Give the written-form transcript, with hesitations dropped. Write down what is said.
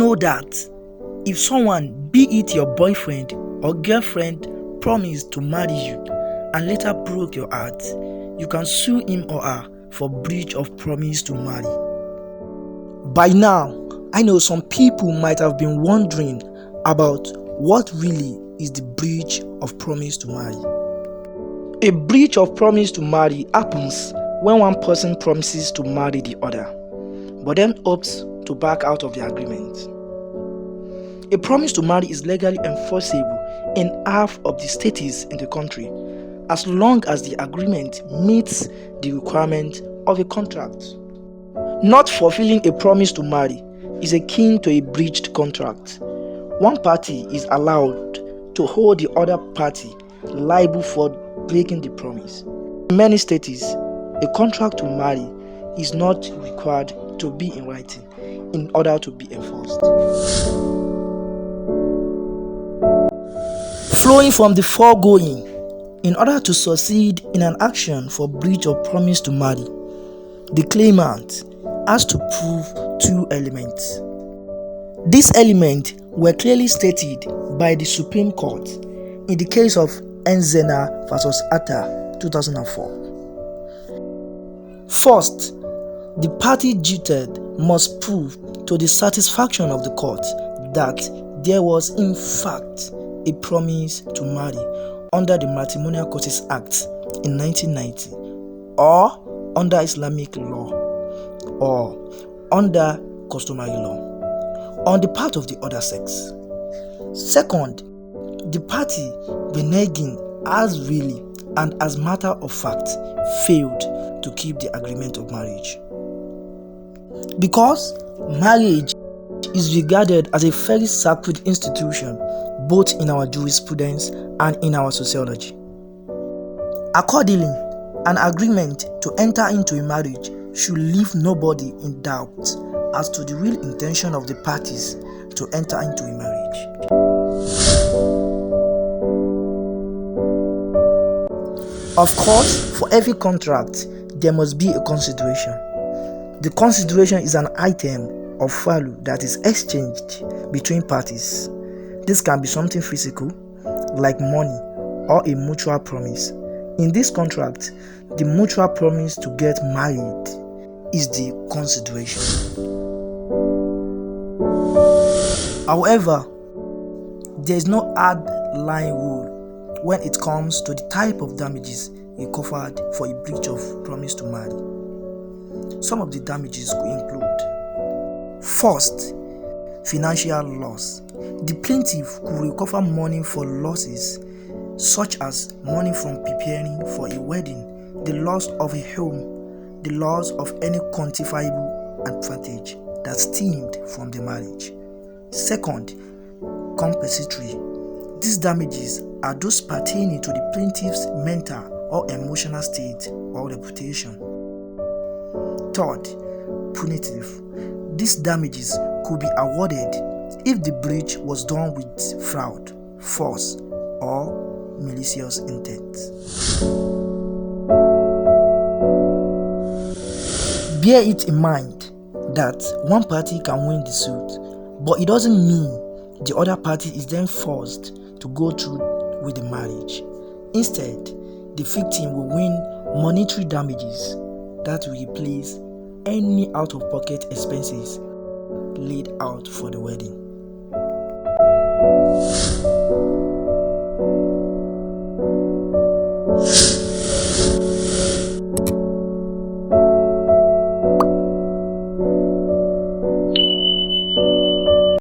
know that if someone, be it your boyfriend or girlfriend, promised to marry you and later broke your heart, you can sue him or her for breach of promise to marry? By now, I know some people might have been wondering about what really is the breach of promise to marry. A breach of promise to marry happens when one person promises to marry the other, but then opts to back out of the agreement. A promise to marry is legally enforceable in half of the states in the country, as long as the agreement meets the requirement of a contract. Not fulfilling a promise to marry is akin to a breached contract. One party is allowed to hold the other party liable for breaking the promise. In many states, a contract to marry is not required to be in writing in order to be enforced. Flowing from the foregoing, in order to succeed in an action for breach of promise to marry, the claimant has to prove two elements. These elements were clearly stated by the Supreme Court in the case of Enzena vs. Atta 2004. First, the party jilted must prove to the satisfaction of the court that there was in fact a promise to marry under the Matrimonial Causes Act in 1990 or under Islamic law or under customary law on the part of the other sex. Second, the party reneging has really and as matter of fact failed to keep the agreement of marriage. Because marriage is regarded as a very sacred institution both in our jurisprudence and in our sociology. Accordingly, an agreement to enter into a marriage should leave nobody in doubt as to the real intention of the parties to enter into a marriage. Of course, for every contract, there must be a consideration. The consideration is an item of value that is exchanged between parties. This can be something physical, like money, or a mutual promise. In this contract, the mutual promise to get married is the consideration. However, there is no hard line rule when it comes to the type of damages recovered for a breach of promise to marry. Some of the damages could include: first, financial loss. The plaintiff could recover money for losses such as money from preparing for a wedding, the loss of a home, the loss of any quantifiable advantage that stemmed from the marriage. Second, compensatory. These damages are those pertaining to the plaintiff's mental or emotional state or reputation. Third, punitive. These damages could be awarded if the breach was done with fraud, force, or malicious intent. Bear it in mind that one party can win the suit, but it doesn't mean the other party is then forced to go through with the marriage. Instead, the victim will win monetary damages that will replace any out-of-pocket expenses laid out for the wedding.